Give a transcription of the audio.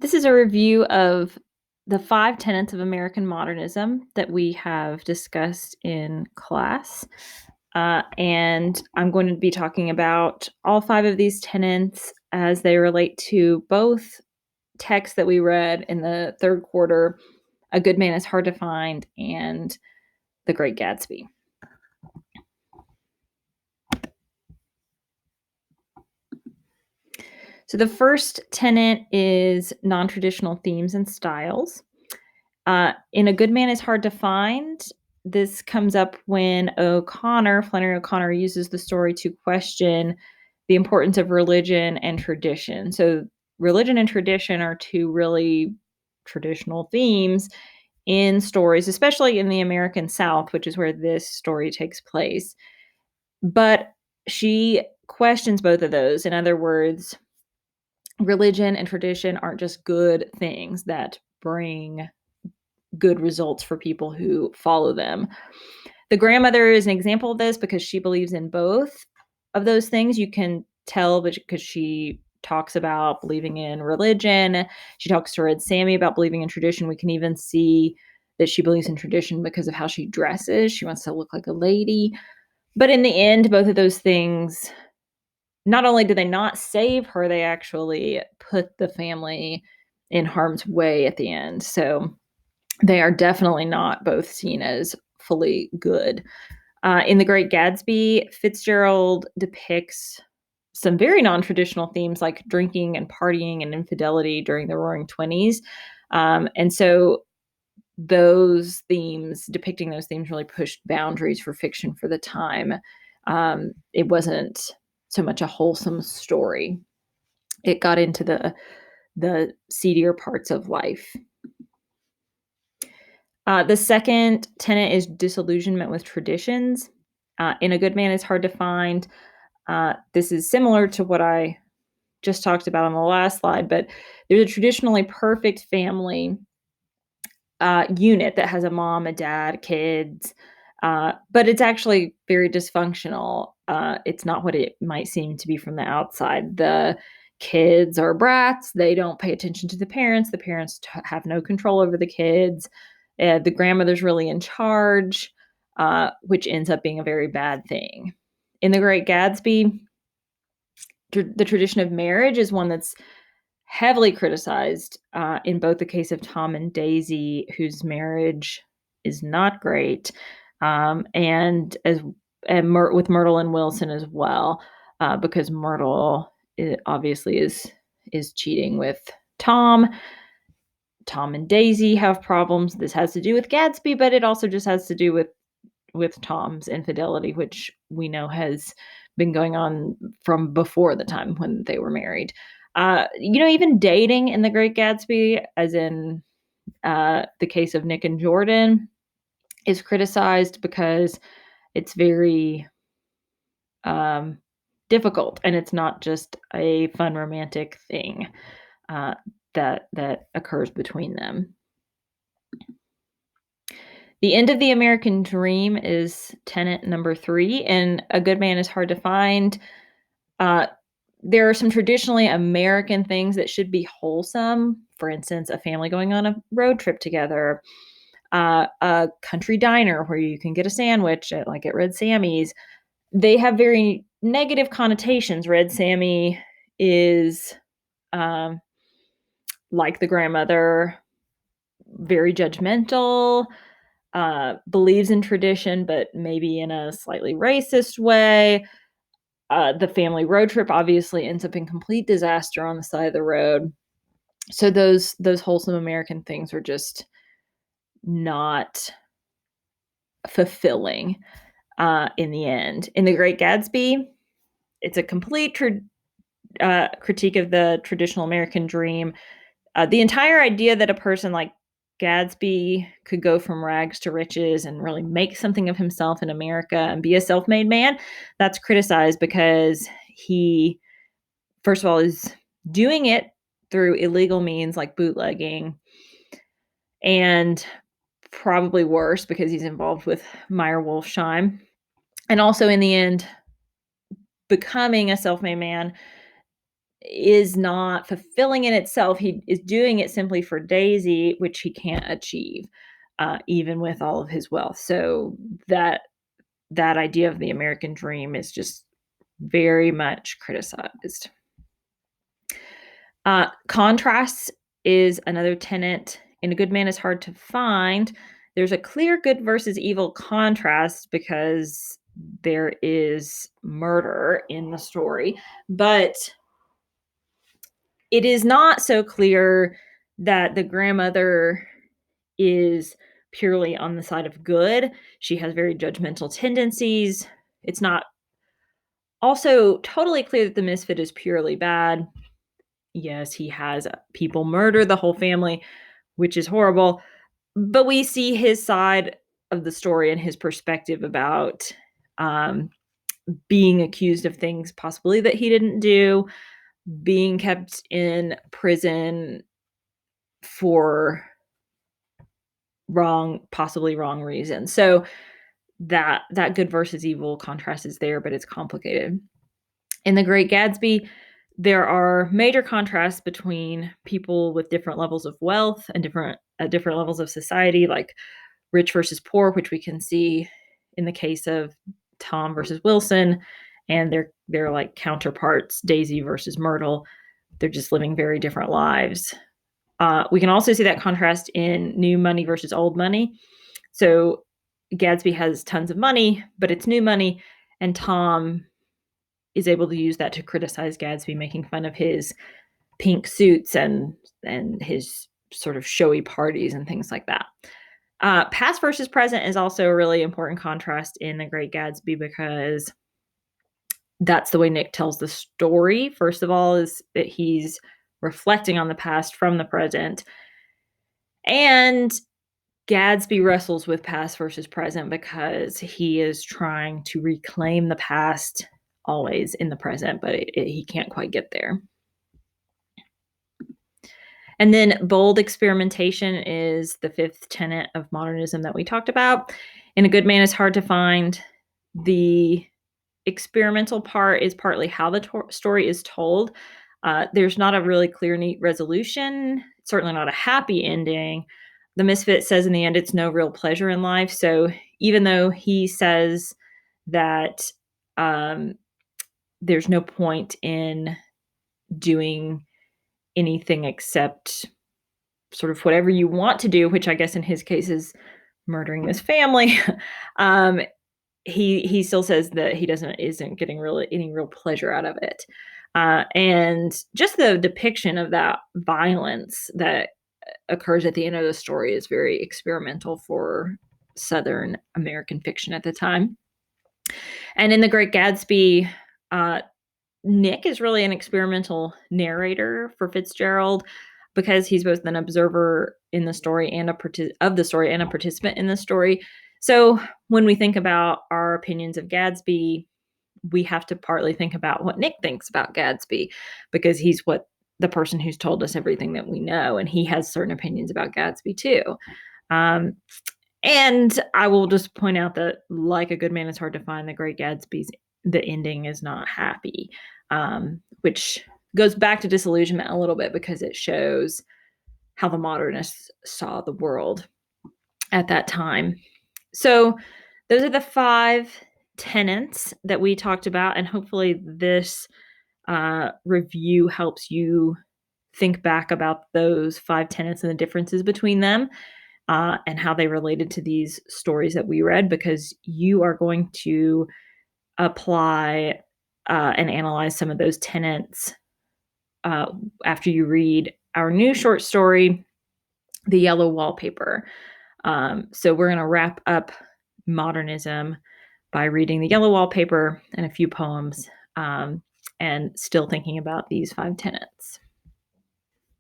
This is a review of the 5 tenets of American modernism that we have discussed in class. And I'm going to be talking about all 5 of these tenets as they relate to both texts that we read in the third quarter, A Good Man is Hard to Find, and The Great Gatsby. So the first tenet is non-traditional themes and styles. In A Good Man is Hard to Find, this comes up when Flannery O'Connor uses the story to question the importance of religion and tradition. So religion and tradition are two really traditional themes in stories, especially in the American South, which is where this story takes place. But she questions both of those. In other words, religion and tradition aren't just good things that bring good results for people who follow them. The grandmother is an example of this because she believes in both of those things. You can tell because she talks about believing in religion. She talks to Red Sammy about believing in tradition. We can even see that she believes in tradition because of how she dresses. She wants to look like a lady. But in the end, both of those things, not only do they not save her, they actually put the family in harm's way at the end. So they are definitely not both seen as fully good. In The Great Gatsby, Fitzgerald depicts some very non-traditional themes like drinking and partying and infidelity during the Roaring Twenties. And so depicting those themes really pushed boundaries for fiction for the time. It wasn't so much a wholesome story. It got into the seedier parts of life. The second tenet is disillusionment with traditions. In A Good Man is Hard to Find. This is similar to what I just talked about on the last slide, but there's a traditionally perfect family unit that has a mom, a dad, kids, but it's actually very dysfunctional. It's not what it might seem to be from the outside. The kids are brats. They don't pay attention to the parents. The parents have no control over the kids. The grandmother's really in charge, which ends up being a very bad thing. In The Great Gatsby, the tradition of marriage is one that's heavily criticized in both the case of Tom and Daisy, whose marriage is not great, with Myrtle and Wilson as well, because Myrtle obviously is cheating with Tom. Tom and Daisy have problems. This has to do with Gatsby, but it also just has to do with Tom's infidelity, which we know has been going on from before the time when they were married. Even dating in The Great Gatsby, as in the case of Nick and Jordan, is criticized because it's very difficult, and it's not just a fun romantic thing that occurs between them. The end of the American dream is tenet number 3, and A Good Man is Hard to Find. There are some traditionally American things that should be wholesome. For instance, a family going on a road trip together, a country diner where you can get a sandwich at Red Sammy's. They have very negative connotations. Red Sammy is, like the grandmother, very judgmental, believes in tradition, but maybe in a slightly racist way. The family road trip obviously ends up in complete disaster on the side of the road. So those wholesome American things are just not fulfilling in the end. In The Great Gatsby, it's a complete critique of the traditional American dream. The entire idea that a person like Gatsby could go from rags to riches and really make something of himself in America and be a self-made man, that's criticized because he, first of all, is doing it through illegal means like bootlegging, and probably worse because he's involved with Meyer Wolfsheim. And also in the end, becoming a self-made man is not fulfilling in itself. He is doing it simply for Daisy, which he can't achieve, even with all of his wealth. So that idea of the American dream is just very much criticized. Contrast is another tenet. In A Good Man is Hard to Find, there's a clear good versus evil contrast because there is murder in the story, but it is not so clear that the grandmother is purely on the side of good. She has very judgmental tendencies. It's not also totally clear that the misfit is purely bad. Yes, he has people murder the whole family, which is horrible, but we see his side of the story and his perspective about um, being accused of things possibly that he didn't do, being kept in prison for possibly wrong reasons. So that good versus evil contrast is there, but it's complicated. In The Great Gatsby, there are major contrasts between people with different levels of wealth and different levels of society, like rich versus poor, which we can see in the case of Tom versus Wilson, and they're like counterparts, Daisy versus Myrtle. They're just living very different lives. We can also see that contrast in New Money versus Old Money. So Gatsby has tons of money, but it's new money, and Tom is able to use that to criticize Gatsby, making fun of his pink suits and his sort of showy parties and things like that. Past versus present is also a really important contrast in The Great Gatsby because that's the way Nick tells the story. First of all, is that he's reflecting on the past from the present. And Gadsby wrestles with past versus present because he is trying to reclaim the past always in the present, but he can't quite get there. And then bold experimentation is the fifth tenet of modernism that we talked about. In A Good Man is Hard to Find, the experimental part is partly how the story is told. There's not a really clear, neat resolution, certainly not a happy ending. The misfit says in the end, it's no real pleasure in life. So even though he says that there's no point in doing anything except sort of whatever you want to do, which I guess in his case is murdering this family, he still says that he isn't getting really any real pleasure out of it. And just the depiction of that violence that occurs at the end of the story is very experimental for Southern American fiction at the time. And in The Great Gatsby, Nick is really an experimental narrator for Fitzgerald because he's both an observer in the story and of the story and a participant in the story. So when we think about our opinions of Gatsby, we have to partly think about what Nick thinks about Gatsby because he's the person who's told us everything that we know, and he has certain opinions about Gatsby too. And I will just point out that, like A Good Man is Hard to Find, The Great Gatsby's the ending is not happy, which goes back to disillusionment a little bit because it shows how the modernists saw the world at that time. So those are the 5 tenets that we talked about, and hopefully this review helps you think back about those 5 tenets and the differences between them. And how they related to these stories that we read, because you are going to apply and analyze some of those tenets after you read our new short story, The Yellow Wallpaper. So we're going to wrap up modernism by reading The Yellow Wallpaper and a few poems and still thinking about these 5 tenets.